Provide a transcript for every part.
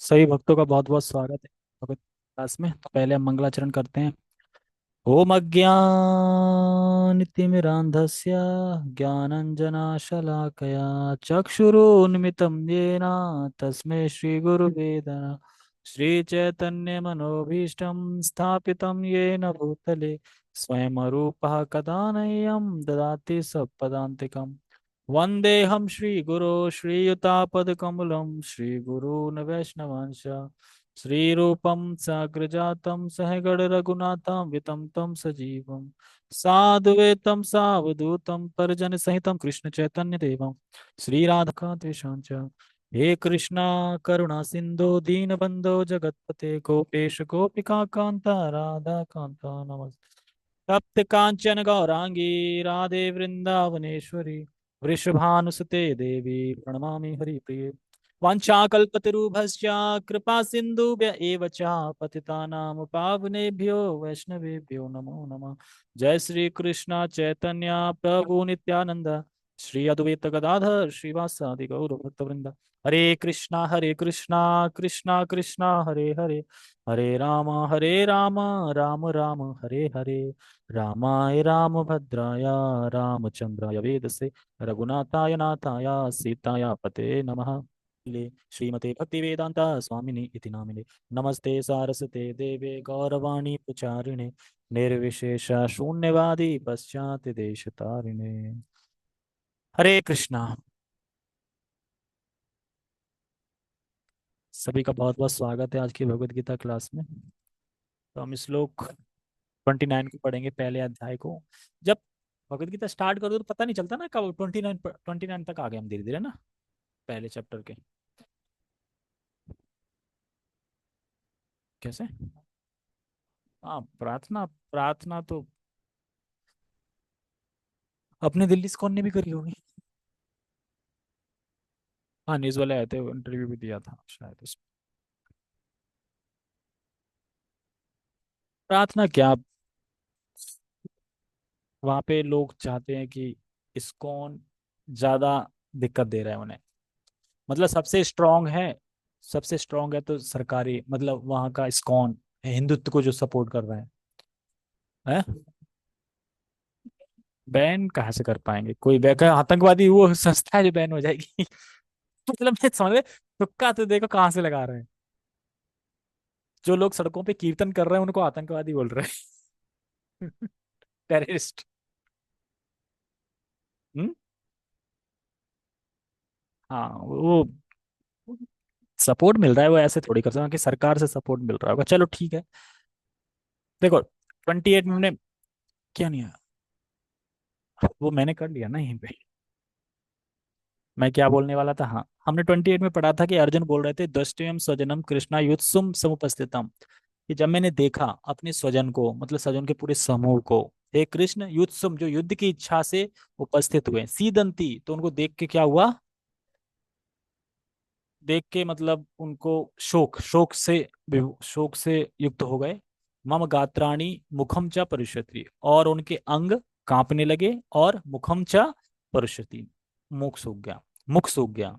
सभी भक्तों का बहुत बहुत स्वागत है भगवत क्लास में। तो पहले हम मंगलाचरण करते हैं। ओम अज्ञानतिमिरान्धस्य ज्ञानञ्जनशलाकया चक्षुरुन्मिलितं येन तस्मै श्रीगुरुवे नमः। श्रीचैतन्यमनोभीष्टं स्थापितं येन भूतले स्वयं रूपः कदा मह्यं ददाति सपदान्तिकम्। वन्देऽहं श्रीगुरो श्रीयुतापदकमलं श्रीगुरून् वैष्णवांश श्रीरूपं साग्रजातं सहगणरघुनाथं वितं तं सजीवं साद्वैतं सावधूतं परिजनसहितं कृष्णचैतन्यदेवं श्रीराधकान्तेषां च हे कृष्णा करुणा सिन्धो दीनबन्धो जगत्पते गोपेश गोपिका कान्ता राधा कान्ता नमस्ते। तप्त कांचन गौरांगी राधे वृंदावनेश्वरी वृषभानुसुते देवी प्रणमामि हरिप्रिये। वाञ्छाकल्पतरुभ्यश्च कृपा सिन्धुभ्य एव च पतितानां पावनेभ्यो वैष्णवेभ्यो नमो नमः। जय श्री कृष्ण चैतन्य प्रभु नित्यानंद श्री अद्वैत गदाधर श्रीवासादि गौर भक्तवृंद। हरे कृष्णा कृष्णा कृष्णा हरे हरे हरे राम राम राम हरे हरे। रामाय रामभद्राय रामचंद्राय वेदसे रघुनाथाय नाथाय सीताय पते नमः। श्रीमते भक्ति वेदांता स्वामिनी इति नामिने नमस्ते सारस्वते देवे गौरवाणी प्रचारिणे निर्विशेष शून्यवादी पश्चात देश तारिणे। हरे कृष्णा। सभी का बहुत बहुत स्वागत है आज की भगवत गीता क्लास में। तो हम श्लोक 29 को पढ़ेंगे, पहले अध्याय को। जब भगवत गीता स्टार्ट कर दो तो पता नहीं चलता ना कब 29 तक आ गए हम धीरे धीरे ना, पहले चैप्टर के। कैसे? हाँ, प्रार्थना प्रार्थना तो अपने दिल्ली स्कॉन ने भी करी होगी। हाँ, न्यूज वाले आए थे, इंटरव्यू भी दिया था शायद उसमें। प्रार्थना क्या, वहां पे लोग चाहते हैं कि इस्कॉन ज्यादा दिक्कत दे रहा है उन्हें। मतलब सबसे स्ट्रांग है तो सरकारी, मतलब वहां का इस्कॉन हिंदुत्व को जो सपोर्ट कर रहा है। बैन कहाँ से कर पाएंगे, कोई आतंकवादी वो संस्था है जो बैन हो जाएगी? मतलब मैं समझ रहे, तुक्का तो देखो कहाँ से लगा रहे हैं। जो लोग सड़कों पे कीर्तन कर रहे हैं उनको आतंकवादी बोल रहे हैं। टेररिस्ट। हम्म। हाँ, वो सपोर्ट मिल रहा है, वो ऐसे थोड़ी कर सकते हैं कि सरकार से सपोर्ट मिल रहा होगा। चलो ठीक है। देखो 28 में हमने क्या नहीं आया, वो मैंने कर लिया ना यहीं पे। मैं क्या बोलने वाला था, हाँ हमने 28 में पढ़ा था कि अर्जुन बोल रहे थे दृष्टियम स्वजनम कृष्णा युत्सुम समुपस्थितम, कि जब मैंने देखा अपने स्वजन को, मतलब स्वजन के पूरे समूह को, हे कृष्ण युत्सुम जो युद्ध की इच्छा से उपस्थित हुए, सीदंती तो उनको देख के क्या हुआ, देख के मतलब उनको शोक शोक से युक्त हो गए। मम गात्राणी मुखम च परिष्यति, और उनके अंग कांपने लगे, और मुखम च परिष्यति, मुख सूख गया। मुख सूख गया,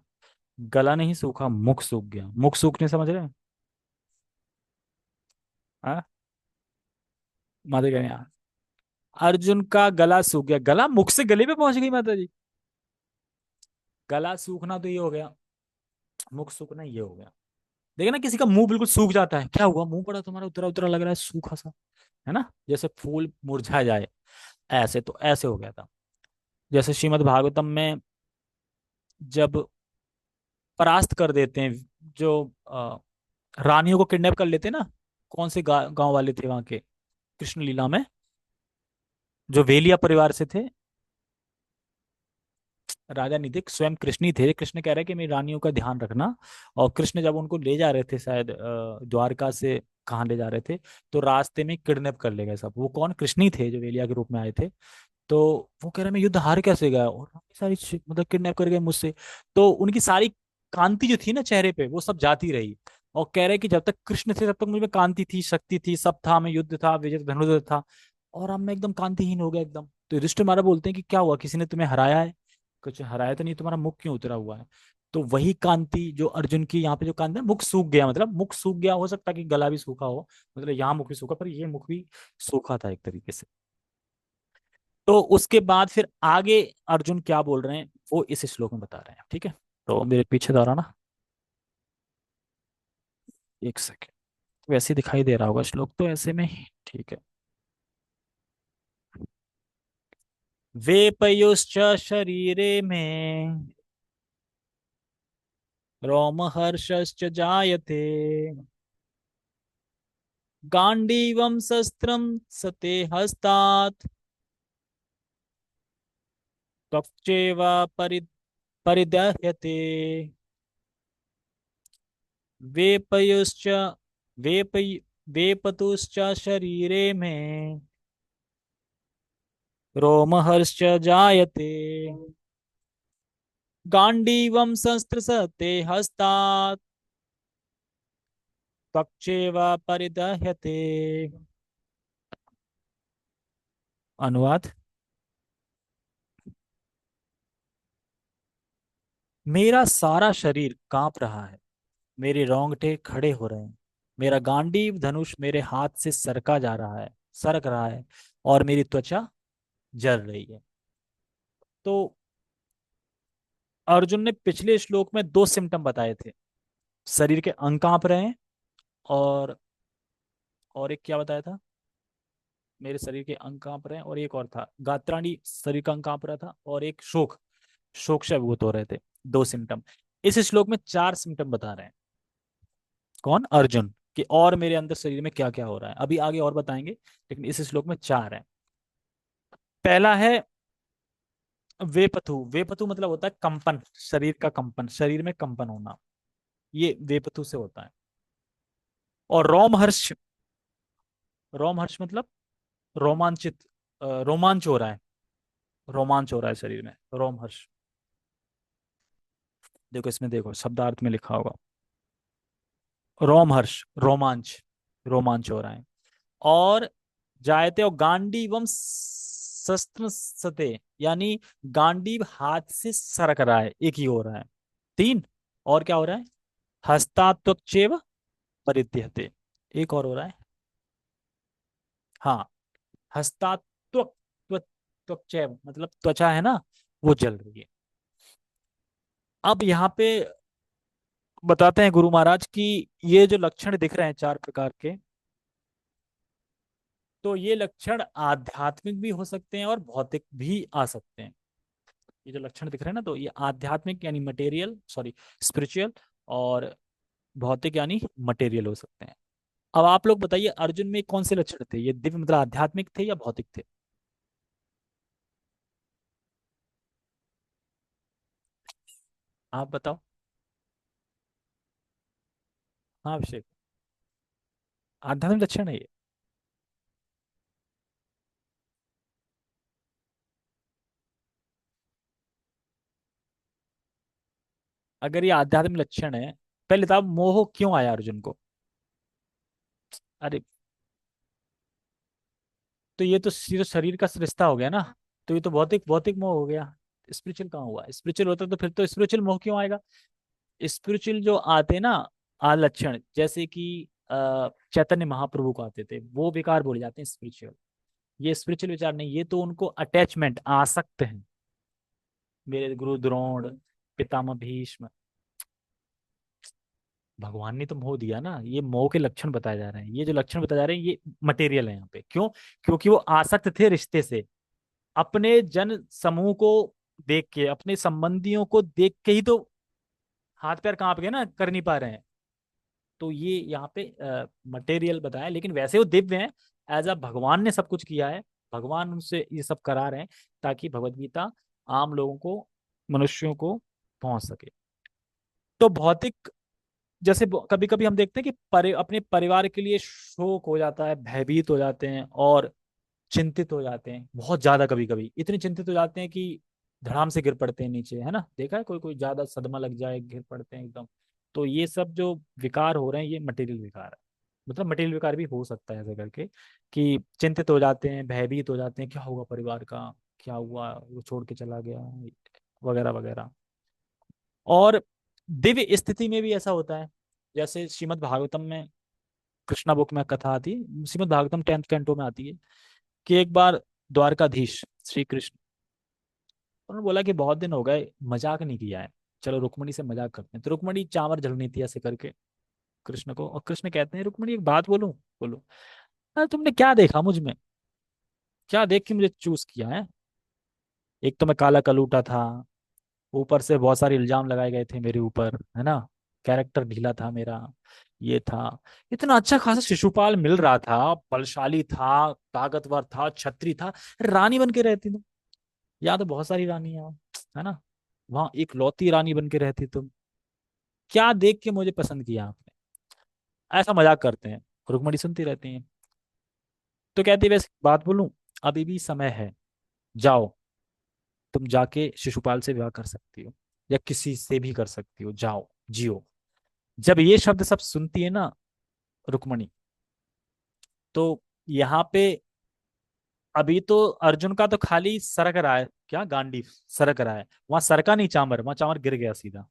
गला नहीं सूखा, मुख सूख गया। मुख सूखने समझ रहे हैं? हाँ, माता कह रहे हैं अर्जुन का गला सूख गया। गला मुख से गले पे पहुंच गई माता जी। गला सूखना तो ये हो गया, मुख सूखना ये हो गया। देखिए ना, किसी का मुंह बिल्कुल सूख जाता है, क्या हुआ मुंह बड़ा तुम्हारा उतरा उतरा लग रहा है, सूखा सा, है ना, जैसे फूल मुरझा जाए। ऐसे तो ऐसे हो गया था। जैसे श्रीमद् भागवतम में जब परास्त कर देते हैं, जो रानियों को किडनैप कर लेते हैं ना, कौन से गांव वाले थे वहां के, कृष्ण लीला में, जो वेलिया परिवार से थे। राजा नहीं थे, स्वयं कृष्ण ही थे। कृष्ण कह रहे कि मेरी रानियों का ध्यान रखना। और कृष्ण जब उनको ले जा रहे थे शायद द्वारका से, कहाँ ले जा रहे थे, तो रास्ते में किडनैप कर ले गए सब। वो कौन, कृष्ण ही थे जो वेलिया के रूप में आए थे। तो वो कह रहे मैं युद्ध हार कैसे गया, और सारी मतलब किडनैप कर गए मुझसे। तो उनकी सारी कांति जो थी ना चेहरे पे, वो सब जाती रही। और कह रहे कि जब तक कृष्ण थे तब तक मुझ में कांति थी, शक्ति थी, सब था, मैं युद्ध था, विजय धनुर्धर था। और अब मैं एकदम कांतिहीन हो गया एकदम। तो युधिष्ठिर महाराज बोलते हैं कि क्या हुआ, किसी ने तुम्हें हराया है? कुछ हराया तो नहीं, तुम्हारा मुख क्यों उतरा हुआ है? तो वही कांति जो अर्जुन की यहाँ पे जो कांति है, मुख सूख गया, मतलब मुख सूख गया, हो सकता है कि गला भी सूखा हो, मतलब यहाँ मुख भी सूखा, पर ये मुख भी सूखा था एक तरीके से। तो उसके बाद फिर आगे अर्जुन क्या बोल रहे हैं वो इस श्लोक में बता रहे हैं, ठीक है। तो मेरे पीछे दोहराना, एक सेकेंड। वैसे ही दिखाई दे रहा होगा श्लोक तो ऐसे में ही, ठीक है। वेपयुश्च शरीरे में रोमहर्षश्च जायते, गांडीवं शस्त्रं सते हस्तात्, त्वक्चैव परिदह्यते। वेपयुश्च वेपय वेपतुश्च शरीरे में रोमहर्षश्च जायते, गांडीवं संस्पृशते हस्तात्, त्वक्चैव परिदह्यते। अनुवाद। मेरा सारा शरीर कांप रहा है, मेरे रोंगटे खड़े हो रहे हैं, मेरा गांडीव धनुष मेरे हाथ से सरक रहा है, और मेरी त्वचा जल रही है। तो अर्जुन ने पिछले श्लोक में दो सिम्टम बताए थे, शरीर के अंग कांप रहे हैं, और एक क्या बताया था, मेरे शरीर के अंग कांप रहे हैं, और एक और था गात्राणी शरीर का अंग कांप रहा था, और एक शोक, शोक से अभिभूत हो रहे थे। दो सिम्टम। इस श्लोक में चार सिम्टम बता रहे हैं। कौन? अर्जुन। कि और मेरे अंदर शरीर में क्या क्या हो रहा है, अभी आगे और बताएंगे, लेकिन इस श्लोक में चार है। पहला है वेपथु। वेपथु मतलब होता है कंपन, शरीर का कंपन, शरीर में कंपन होना, ये वेपथु से होता है। और रोमहर्ष, रोमहर्ष मतलब रोमांचित, रोमांच हो रहा है, रोमांच हो रहा है शरीर में, रोमहर्ष। देखो इसमें, देखो शब्दार्थ में लिखा होगा, रोमहर्ष रोमांच, रोमांच हो रहा है। और जायते और गांडीवम शस्त्र सते, यानी गांडीव हाथ से सरक रहा है, एक ही हो रहा है। तीन, और क्या हो रहा है? हस्तात्वचेव परित्यहते, एक और हो रहा है। हाँ, हस्तात्वक, त्वचैव मतलब त्वचा है ना, वो जल रही है। अब यहाँ पे बताते हैं गुरु महाराज की, ये जो लक्षण दिख रहे हैं चार प्रकार के, तो ये लक्षण आध्यात्मिक भी हो सकते हैं और भौतिक भी आ सकते हैं। ये जो लक्षण दिख रहे हैं ना, तो ये आध्यात्मिक यानी मटेरियल, सॉरी स्पिरिचुअल, और भौतिक यानी मटेरियल हो सकते हैं। अब आप लोग बताइए अर्जुन में कौन से लक्षण थे, ये दिव्य मतलब आध्यात्मिक थे या भौतिक थे? आप बताओ। हाँ अभिषेक, आध्यात्मिक लक्षण है ये। अगर ये आध्यात्मिक लक्षण है, पहले तो आप मोह क्यों आया अर्जुन को? अरे, तो ये तो सीधे शरीर का रिश्ता हो गया ना, तो ये तो भौतिक, भौतिक मोह हो गया। स्पिरिचुअल कहाँ हुआ? स्पिरिचुअल होता तो फिर तो स्पिरिचुअल मोह क्यों आएगा? स्पिरिचुअल जो आते ना आ लक्षण, जैसे कि चैतन्य महाप्रभु को आते थे, वो विकार बोले जाते हैं स्पिरिचुअल। ये स्पिरिचुअल विचार नहीं, ये तो उनको अटैचमेंट, आसक्त हैं। मेरे गुरु द्रोण, पितामह भीष्म, भगवान ने तो मोह दिया ना, ये मोह के लक्षण बताए जा रहे हैं, ये जो लक्षण बताए जा रहे हैं ये मटेरियल है यहाँ पे। क्यों? क्योंकि वो आसक्त थे रिश्ते से, अपने जन समूह को देख के, अपने संबंधियों को देख के ही तो हाथ पैर कांप गए ना, कर नहीं पा रहे हैं। तो ये यहाँ पे मटेरियल बताया, लेकिन वैसे वो दिव्य हैं, एज अ भगवान ने सब कुछ किया है, भगवान उनसे ये सब करा रहे हैं, ताकि भगवत गीता आम लोगों को, मनुष्यों को पहुंच सके। तो भौतिक, जैसे कभी कभी हम देखते हैं कि अपने परिवार के लिए शोक हो जाता है, भयभीत हो जाते हैं, और चिंतित हो जाते हैं बहुत ज्यादा, कभी कभी इतने चिंतित हो जाते हैं कि धड़ाम से गिर पड़ते हैं नीचे, है ना, देखा है कोई कोई ज्यादा सदमा लग जाए गिर पड़ते हैं एकदम। तो ये सब जो विकार हो रहे हैं ये मटेरियल विकार है, मतलब मटेरियल विकार भी हो सकता है ऐसे करके, कि चिंतित हो जाते हैं, भयभीत हो जाते हैं, क्या होगा परिवार का, क्या हुआ, वो छोड़ के चला गया, वगैरह वगैरह। और दिव्य स्थिति में भी ऐसा होता है। जैसे श्रीमद् भागवतम में, कृष्णा बुक में कथा आती है, श्रीमद् भागवतम 10th कैंटो में आती है कि एक बार द्वारकाधीश श्री कृष्ण, उन्होंने बोला कि बहुत दिन हो गए मजाक नहीं किया है, चलो रुक्मणी से मजाक करते हैं। तो रुक्मणी चावर जलनी थी ऐसे करके कृष्ण को, और कृष्ण कहते हैं रुक्मणी एक बात बोलूं? बोलो। "अरे तुमने क्या देखा मुझ में, क्या देख के मुझे चूज किया है? एक तो मैं काला कलूटा था, ऊपर से बहुत सारे इल्जाम लगाए गए थे मेरे ऊपर, है ना, कैरेक्टर ढीला था मेरा, ये था, इतना अच्छा खासा शिशुपाल मिल रहा था, बलशाली था, ताकतवर था, छत्री था, रानी बन के रहती तुम। यहाँ तो बहुत सारी रानी है ना, वहां एक लौती रानी बन के रहती तुम, क्या देख के मुझे पसंद किया आपने? ऐसा मजाक करते हैं। रुक्मणी सुनती रहती हैं। तो कहती है वैसे बात बोलूं, अभी भी समय है, जाओ, तुम जाके शिशुपाल से विवाह कर सकती हो, या किसी से भी कर सकती हो, जाओ जियो। जब ये शब्द सब सुनती है ना रुक्मणी, तो यहाँ पे अभी तो अर्जुन का तो खाली सरक रहा है, क्या गांडीव सरक रहा है, वहां सरका नहीं चामर, वहां चामर गिर गया सीधा।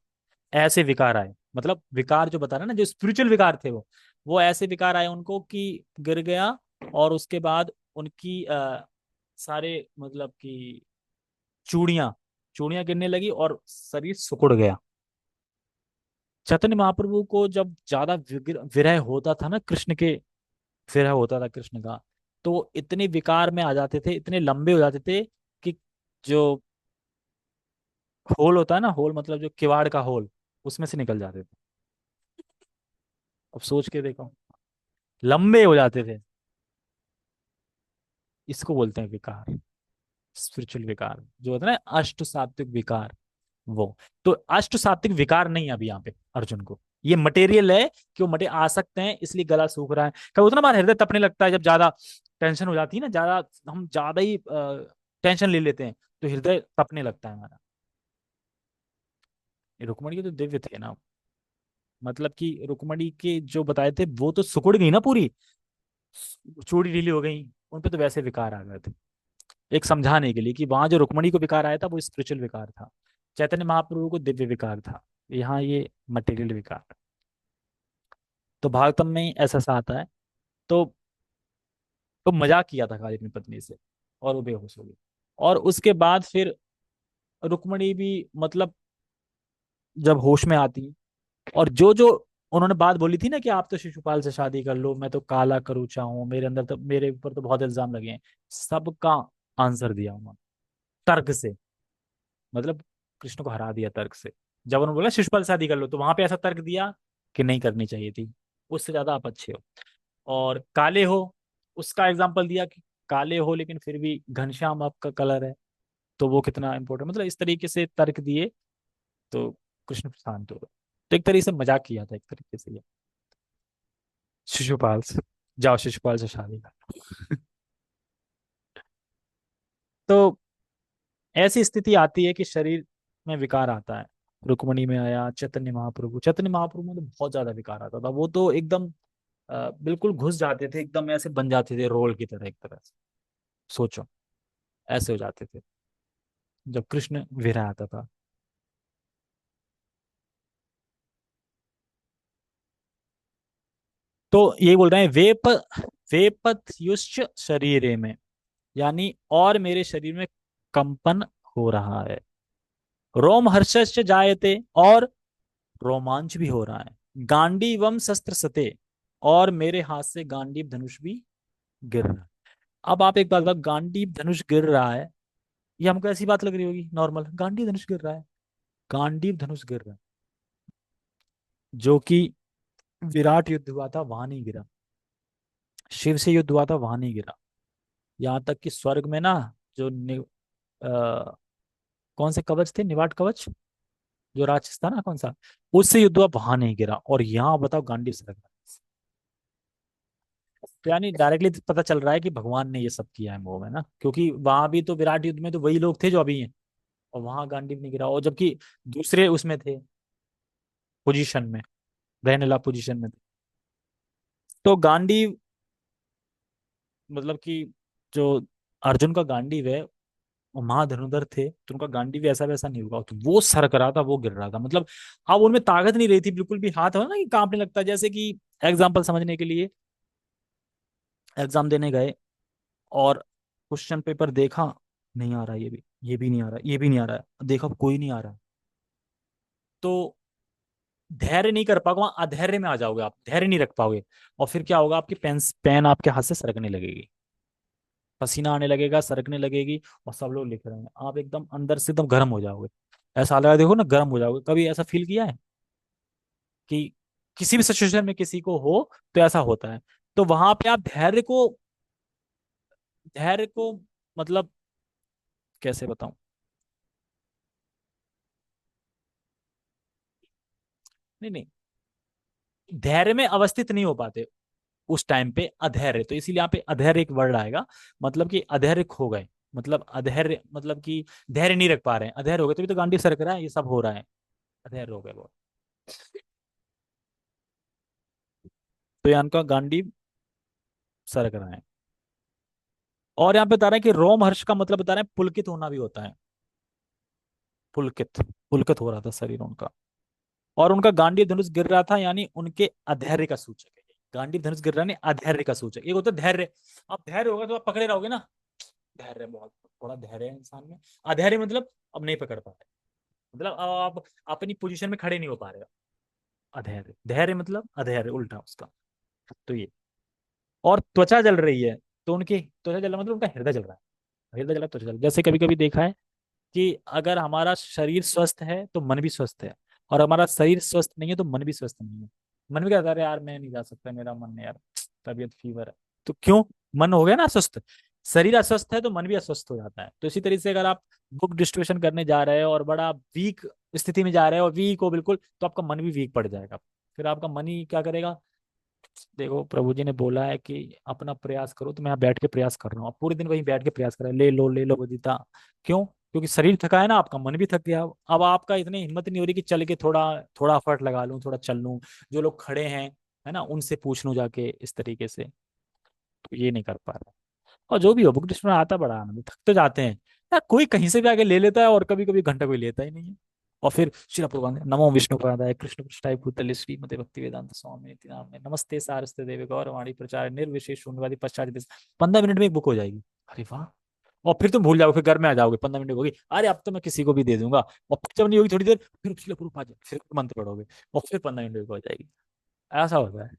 ऐसे विकार आए, मतलब विकार जो बता रहे हैं ना, जो स्पिरिचुअल विकार थे वो ऐसे विकार आए उनको कि गिर गया। और उसके बाद उनकी सारे मतलब कि चूड़ियां चूड़ियां गिरने लगी और शरीर सिकुड़ गया। चैतन्य महाप्रभु को जब ज्यादा विरह होता था ना कृष्ण के, विरह होता था कृष्ण का, तो इतने विकार में आ जाते थे, इतने लंबे हो जाते थे कि जो होल होता है ना, होल मतलब जो किवाड़ का होल, उसमें से निकल जाते थे। अब सोच के देखो, लंबे हो जाते थे। इसको बोलते हैं विकार, स्पिरिचुअल विकार जो होता है ना, अष्ट सात्विक विकार, वो। तो अष्ट सात्विक विकार नहीं है अभी यहाँ पे अर्जुन को, ये मटेरियल है कि वो मटे आ सकते हैं, इसलिए गला सूख रहा है। कभी उतना हमारा हृदय तपने लगता है जब ज्यादा टेंशन हो जाती है ना, ज्यादा हम ज्यादा ही टेंशन ले लेते हैं, तो हृदय तपने लगता है हमारा। ये रुक्मणी के तो दिव्य थे ना, मतलब कि रुक्मणी के जो बताए थे वो तो सिकुड़ गई ना पूरी, चूड़ी ढीली हो गई, उन पे तो वैसे विकार आ गए थे। एक समझाने के लिए कि वहां जो रुक्मणी को विकार आया था वो स्पिरिचुअल विकार था, चैतन्य महाप्रभु को दिव्य विकार था, यहाँ ये मटेरियल विकार। तो भागवतम में ऐसा सा आता है। तो तो मजाक किया था खाली अपनी पत्नी से, और वो बेहोश हो गई। और उसके बाद फिर रुक्मणी भी मतलब जब होश में आती, और जो जो उन्होंने बात बोली थी ना कि आप तो शिशुपाल से शादी कर लो, मैं तो काला करूचा हूँ, मेरे अंदर तो मेरे ऊपर तो बहुत इल्जाम लगे हैं, सबका आंसर दिया उन्होंने तर्क से, मतलब कृष्ण को हरा दिया तर्क से। जब उन्होंने बोला शिशुपाल से शादी कर लो, तो वहां पे ऐसा तर्क दिया कि नहीं करनी चाहिए थी, उससे ज्यादा आप अच्छे हो। और काले हो, उसका एग्जाम्पल दिया कि काले हो लेकिन फिर भी घनश्याम आपका कलर है, तो वो कितना इंपॉर्टेंट, मतलब इस तरीके से तर्क दिए। तो कृष्ण शांत हो गए। तो एक तरीके से मजाक किया था एक तरीके से ये, शिशुपाल से, जाओ शिशुपाल से शादी कर। तो ऐसी स्थिति आती है कि शरीर में विकार आता है। रुक्मणी में आया, चैतन्य महाप्रभु में तो बहुत ज्यादा विकार आता था, वो तो एकदम बिल्कुल घुस जाते थे, एकदम ऐसे बन जाते थे रोल की तरह एक तरह से, सोचो ऐसे हो जाते थे जब कृष्ण विरह आता था। तो ये बोल रहे हैं वेपथ्युश्च शरीरे में, यानी और मेरे शरीर में कंपन हो रहा है, रोम हर्षश्च जायते, और रोमांच भी हो रहा है, गांडीवम शस्त्र सते, और मेरे हाथ से गांडीव धनुष भी गिर रहा है। अब आप एक बात बताओ, गांडीव धनुष गिर रहा है, ये हमको ऐसी बात लग रही होगी नॉर्मल, गांडीव धनुष गिर रहा है, गांडीव धनुष गिर रहा है, जो कि विराट युद्ध हुआ था वहां नहीं गिरा, शिव से युद्ध हुआ था वहां नहीं गिरा, यहाँ तक कि स्वर्ग में ना, जो कौन से कवच थे, निवाट कवच, जो राक्षस था ना कौन सा, उससे युद्ध हुआ वहां नहीं गिरा, और यहाँ बताओ गांडीव से लग रहा है। तो यानी डायरेक्टली पता चल रहा है कि भगवान ने ये सब किया है मोह में ना, क्योंकि वहां भी तो विराट युद्ध में तो वही लोग थे जो अभी हैं, और वहां गांडीव नहीं गिरा, और जबकि दूसरे उसमें थे पोजीशन में, रहने ला पोजीशन में थे। तो गांडीव मतलब कि जो अर्जुन का गांडीव है, और महाधनुर्धर थे तो उनका गांडी भी ऐसा वैसा नहीं होगा, तो वो सरक रहा था, वो गिर रहा था, मतलब अब उनमें ताकत नहीं रही थी बिल्कुल भी, हाथ हो ना कि कांपने लगता है। जैसे कि एग्जाम्पल समझने के लिए, एग्जाम देने गए और क्वेश्चन पेपर देखा, नहीं आ रहा, ये भी नहीं आ रहा, ये भी नहीं आ रहा है, देखा कोई नहीं आ रहा, तो धैर्य नहीं कर पाओगे, वहां अधैर्य में आ जाओगे, आप धैर्य नहीं रख पाओगे। और फिर क्या होगा, आपकी पेन पेन आपके हाथ से सरकने लगेगी, पसीना आने लगेगा, सरकने लगेगी, और सब लोग लिख रहे हैं, आप एकदम अंदर से एकदम गर्म हो जाओगे। ऐसा लगा, देखो ना, गर्म हो जाओगे। कभी ऐसा फील किया है कि किसी भी सिचुएशन में किसी को हो तो ऐसा होता है। तो वहां पे आप धैर्य को मतलब कैसे बताऊं, नहीं नहीं, धैर्य में अवस्थित नहीं हो पाते उस टाइम पे, अधैर्य, तो इसीलिए यहाँ पे अधैर्य एक वर्ड आएगा, मतलब कि अधैर्य खो गए, मतलब अधैर्य मतलब कि धैर्य नहीं रख पा रहे हैं, अधैर्य हो गए, तभी तो गांडी सरक रहा है, ये सब हो रहा है, अधैर्य हो गए वो। तो यहाँ का गांडी सरक रहा है। और यहाँ पे बता रहे हैं कि रोम हर्ष का मतलब बता रहे हैं पुलकित होना भी होता है, पुलकित, पुलकित हो रहा था शरीर उनका। और उनका गांडी धनुष गिर रहा था, यानी उनके अधैर्य का सूचक है। गांडी धनुष गिर रहा नहीं, अधैर्य का सूचक, एक होता है धैर्य, अब धैर्य होगा तो आप पकड़े रहोगे ना, धैर्य बहुत, थोड़ा धैर्य है इंसान में। अधैर्य मतलब अब नहीं पकड़ पा रहे, मतलब अब आप अपनी पोजीशन में खड़े नहीं हो पा रहे हो, अधैर्य। धैर्य मतलब अधैर्य उल्टा उसका, तो ये। और त्वचा जल रही है, तो उनकी त्वचा जल रहा मतलब उनका हृदय जल रहा है, हृदय जला, त्वचा जल, जैसे कभी कभी देखा है कि अगर हमारा शरीर स्वस्थ है तो मन भी स्वस्थ है, और हमारा शरीर स्वस्थ नहीं है तो मन भी स्वस्थ नहीं है। मन भी कहता है, "अरे यार मैं नहीं जा सकता, मेरा मन है यार, तबीयत फीवर है।" तो क्यों, मन हो गया ना अस्वस्थ, शरीर अस्वस्थ है तो मन भी अस्वस्थ हो जाता है। तो इसी तरीके से अगर आप बुक डिस्ट्रीब्यूशन करने जा रहे हो और बड़ा वीक स्थिति में जा रहे हो, वीक हो बिल्कुल, तो आपका मन भी वीक पड़ जाएगा, फिर आपका मन ही क्या करेगा। देखो प्रभु जी ने बोला है कि अपना प्रयास करो, तो मैं यहाँ बैठ के प्रयास कर रहा हूँ, आप पूरे दिन वहीं बैठ के प्रयास कर रहे हैं, ले लो बदीता। क्यों, क्योंकि शरीर थका है ना आपका, मन भी थक गया। अब आपका इतनी हिम्मत नहीं हो रही कि चल के थोड़ा थोड़ा एफर्ट लगा लूं, थोड़ा चल लूं, जो लोग खड़े हैं है ना उनसे पूछ लूं जाके, इस तरीके से, तो ये नहीं कर पा रहा। और जो भी हो, बुक डिस्ट्रिक्ट में आता बड़ा आनंद है। थक तो जाते हैं यार, कोई कहीं से भी आके ले लेता है, और कभी कभी घंटा कोई लेता ही नहीं है। और फिर शिला प्रबंध, नमो विष्णु पादाय कृष्ण पृष्ठाय भूतले श्रीमते भक्ति वेदांत स्वामी इति नाम, नमस्ते सारस्वते देवे गौरवाणी प्रचार निर्विशेष शून्यवादी पश्चात देश। 15 मिनट में एक बुक हो जाएगी, अरे वाह। और फिर तुम भूल जाओगे, फिर घर में आ जाओगे, 15 मिनट होगी, अरे अब तो मैं किसी को भी दे दूंगा, और फिर जब नहीं होगी थोड़ी देर, फिर शिला प्रभुपाद आ जाए, फिर मंत्र पढ़ोगे, और फिर 15 मिनट हो जाएगी। ऐसा होता है।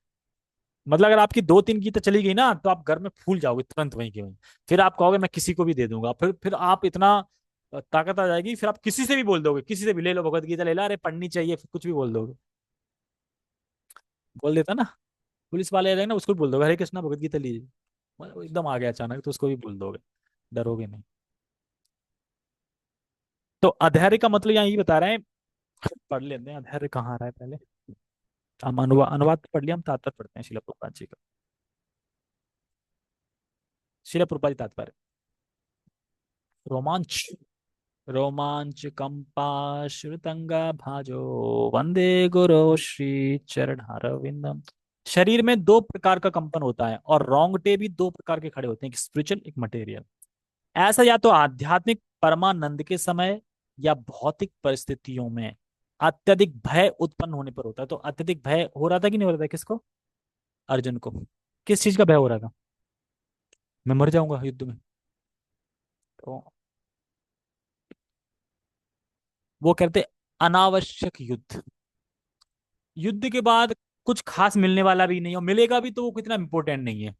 मतलब अगर आपकी 2-3 गीता चली गई ना, तो आप घर में फूल जाओगे तुरंत वहीं के वहीं, फिर आप कहोगे मैं किसी को भी दे दूंगा, फिर आप इतना ताकत आ जाएगी, फिर आप किसी से भी बोल दोगे, किसी से भी ले लो भगवत गीता ले ला, अरे पढ़नी चाहिए, फिर कुछ भी बोल दोगे, बोल देता ना, पुलिस वाले आ जाएंगे ना, उसको भी बोल दोगे हरे कृष्णा भगवत गीता लीजिए, मतलब वो एकदम आ गया अचानक, तो उसको भी बोल दोगे, डरोगे नहीं। तो अधैर्य का मतलब यहाँ ये बता रहे हैं, पढ़ लेते हैं अधैर्य कहाँ आ रहा है पहले। हम अनुवाद तो पढ़ लिया, हम तात्पर्य पढ़ते हैं शिला प्रभुपाद जी का। शिला प्रभुपाद जी तात्पर्य, रोमांच, रोमांच कंपाश्रुतंगा भाजो, वंदे गुरु श्री चरणारविंदम। शरीर में दो प्रकार का कंपन होता है, और रोंगटे भी दो प्रकार के खड़े होते हैं, एक स्पिरिचुअल एक मटेरियल। ऐसा या तो आध्यात्मिक परमानंद के समय, या भौतिक परिस्थितियों में अत्यधिक भय उत्पन्न होने पर होता है। तो अत्यधिक भय हो रहा था कि नहीं हो रहा था, किसको, अर्जुन को, किस चीज का भय हो रहा था, मैं मर जाऊंगा युद्ध में, तो वो कहते अनावश्यक युद्ध, युद्ध के बाद कुछ खास मिलने वाला भी नहीं, और मिलेगा भी तो वो कितना इंपॉर्टेंट नहीं है,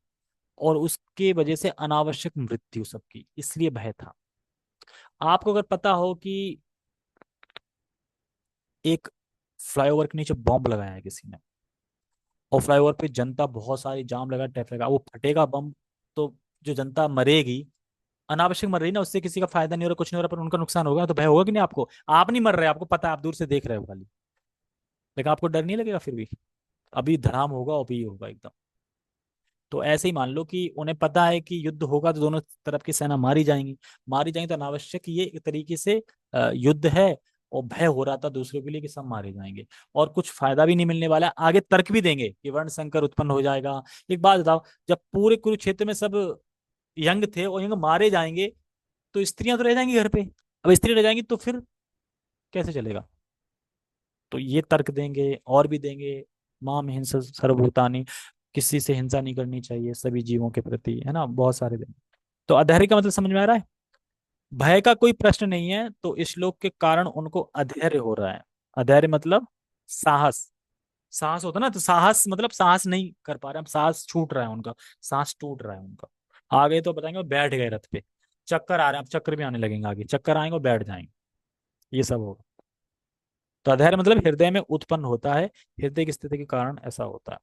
और उसके वजह से अनावश्यक मृत्यु सबकी, इसलिए भय था। आपको अगर पता हो कि एक फ्लाईओवर के नीचे बॉम्ब लगाया है किसी ने, और फ्लाईओवर पे जनता बहुत सारी, जाम लगा, ट्रैफिक लगा, वो फटेगा बम, तो जो जनता मरेगी, अनावश्यक मर रही ना, उससे किसी का फायदा नहीं हो रहा, कुछ नहीं हो रहा, पर उनका नुकसान होगा, तो भय होगा कि नहीं आपको, आप नहीं मर रहे, आपको पता है, आप दूर से देख रहे हो खाली, लेकिन आपको डर नहीं लगेगा फिर भी, अभी धराम होगा, अभी होगा एकदम। तो ऐसे ही मान लो कि उन्हें पता है कि युद्ध होगा तो दोनों तरफ की सेना मारी जाएंगी, मारी जाएंगी, तो अनावश्यक ये एक तरीके से युद्ध है, और भय हो रहा था दूसरों के लिए कि सब मारे जाएंगे, और कुछ फायदा भी नहीं मिलने वाला है। आगे तर्क भी देंगे कि वर्ण संकर उत्पन्न हो जाएगा। एक बात बताओ, जब पूरे कुरुक्षेत्र में सब यंग थे और यंग मारे जाएंगे, तो स्त्रियां तो रह जाएंगी घर पे। अब स्त्री रह जाएंगी तो फिर कैसे चलेगा? तो ये तर्क देंगे और भी देंगे। माँ में हिंसा सर्वभूतानि, किसी से हिंसा नहीं करनी चाहिए सभी जीवों के प्रति, है ना, बहुत सारे देंगे। तो अधैर्य का मतलब समझ में आ रहा है? भय का कोई प्रश्न नहीं है, तो इस श्लोक के कारण उनको अधैर्य हो रहा है। अधैर्य मतलब साहस। साहस होता ना, तो साहस मतलब साहस नहीं कर पा रहे, अब साहस छूट रहा है उनका, सांस टूट रहा है उनका। आगे तो बताएंगे वो बैठ गए रथ पे, चक्कर आ रहे हैं, अब चक्कर भी आने लगेंगे, आगे चक्कर आएंगे और बैठ जाएंगे, ये सब होगा। तो अधैर्य मतलब हृदय में उत्पन्न होता है, हृदय की स्थिति के कारण ऐसा होता है।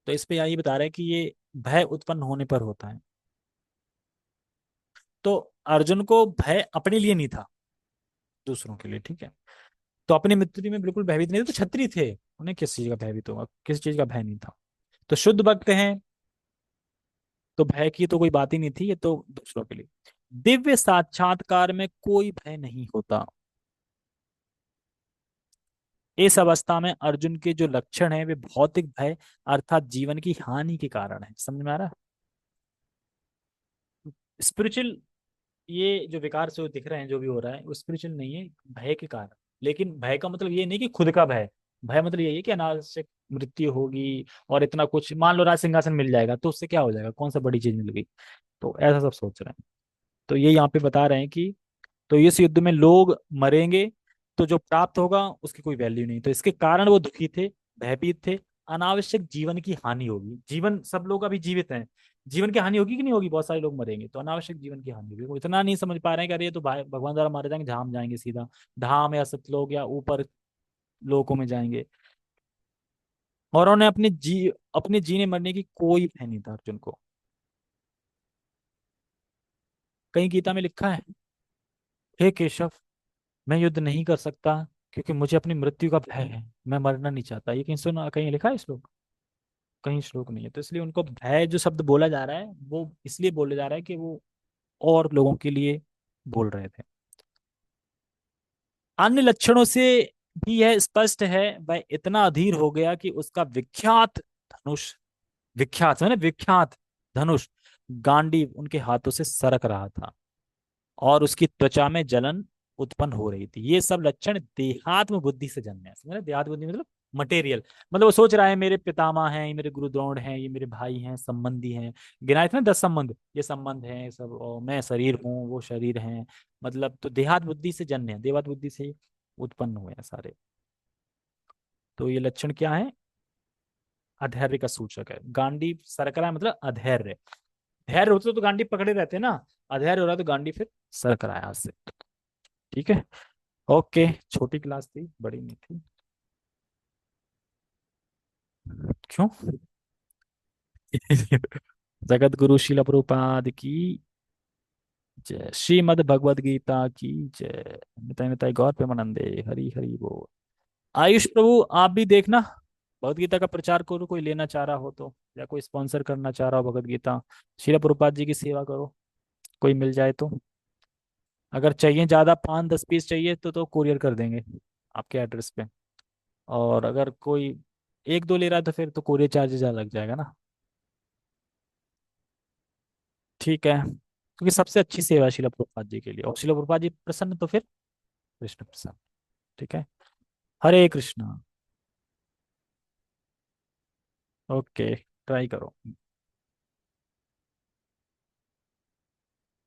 तो इस पे यही बता रहे हैं कि ये भय उत्पन्न होने पर होता है। तो अर्जुन को भय अपने लिए नहीं था, दूसरों के लिए, ठीक है। तो अपनी मृत्यु में बिल्कुल भयभीत नहीं थे, तो क्षत्रिय थे, उन्हें किस चीज का भयभीत होगा, किस चीज का भय नहीं था। तो शुद्ध भक्त हैं, तो भय की तो कोई बात ही नहीं थी, ये तो दूसरों के लिए। दिव्य साक्षात्कार में कोई भय नहीं होता। इस अवस्था में अर्जुन के जो लक्षण है वे भौतिक भय अर्थात जीवन की हानि के कारण है। समझ में आ रहा है? स्पिरिचुअल, ये जो विकार से दिख रहे हैं, जो भी हो रहा है वो स्पिरिचुअल नहीं है, भय के कारण। लेकिन भय का मतलब ये नहीं कि खुद का भय, भय मतलब यही है कि अनावश्यक मृत्यु होगी और इतना कुछ, मान लो राज सिंहासन मिल जाएगा तो उससे क्या हो जाएगा, कौन सा बड़ी चीज मिल गई। तो ऐसा सब सोच रहे हैं। तो ये यहाँ पे बता रहे हैं कि तो इस युद्ध में लोग मरेंगे, तो जो प्राप्त होगा उसकी कोई वैल्यू नहीं, तो इसके कारण वो दुखी थे, भयभीत थे। अनावश्यक जीवन की हानि होगी, जीवन सब लोग अभी जीवित हैं, जीवन की हानि होगी कि नहीं होगी, बहुत सारे लोग मरेंगे, तो अनावश्यक जीवन की हानि होगी। वो इतना नहीं समझ पा रहे हैं कि अरे ये तो भगवान द्वारा मारे जाएंगे, धाम जाएंगे सीधा, धाम या सतलोक या ऊपर लोकों में जाएंगे। और उन्हें अपने जीने मरने की कोई भय नहीं था अर्जुन को। कहीं गीता में लिखा है, हे केशव, मैं युद्ध नहीं कर सकता क्योंकि मुझे अपनी मृत्यु का भय है, मैं मरना नहीं चाहता, ये कहीं सुना, कहीं लिखा है श्लोक? कहीं श्लोक नहीं है। तो इसलिए उनको भय जो शब्द बोला जा रहा है वो इसलिए बोले जा रहा है कि वो और लोगों के लिए बोल रहे थे। अन्य लक्षणों से भी यह स्पष्ट है, वह इतना अधीर हो गया कि उसका विख्यात धनुष, विख्यात है ना, विख्यात धनुष गांडीव उनके हाथों से सरक रहा था और उसकी त्वचा में जलन उत्पन्न हो रही थी। ये सब लक्षण देहात्म बुद्धि से जन्मे हैं। समझ रहे? देहात्म बुद्धि मतलब मटेरियल, मतलब वो सोच रहा है मेरे पितामह हैं, ये मेरे गुरु द्रोण हैं, ये मेरे भाई हैं, संबंधी हैं, गिनाए थे ना 10 संबंध, ये संबंध हैं सब, और मैं शरीर हूँ, वो शरीर हैं। मतलब तो देहात बुद्धि से जन्मे हैं, देवात बुद्धि से ही उत्पन्न हुए हैं सारे। तो ये लक्षण क्या है? अधैर्य का सूचक है। गांडी सरक रहा है मतलब अधैर्य। धैर्य होते तो गांडी पकड़े रहते ना, अधैर्य हो रहा है तो गांडी फिर सरक रहा है हाथ से। ठीक है। ओके, छोटी क्लास थी, बड़ी नहीं थी। क्यों? जगत गुरु शिल प्रभुपाद की जय, श्रीमद भगवद गीता की जय, निताय निताय गौर प्रेमानंदे, हरि हरि बोल। आयुष प्रभु आप भी देखना, भगवद गीता का प्रचार करो, कोई लेना चाह रहा हो तो, या कोई स्पॉन्सर करना चाह रहा हो भगवद गीता, शिला प्रभुपाद जी की सेवा करो, कोई मिल जाए तो। अगर चाहिए ज्यादा, 5-10 पीस चाहिए तो कुरियर कर देंगे आपके एड्रेस पे। और अगर कोई 1-2 ले रहा है तो फिर तो कुरियर चार्जेस ज्यादा लग जाएगा ना। ठीक है, क्योंकि सबसे अच्छी सेवा है शिला प्रभुपाद जी के लिए, और शिला प्रभुपाद जी प्रसन्न तो फिर कृष्ण प्रसन्न। ठीक है। हरे कृष्णा। ओके, ट्राई करो।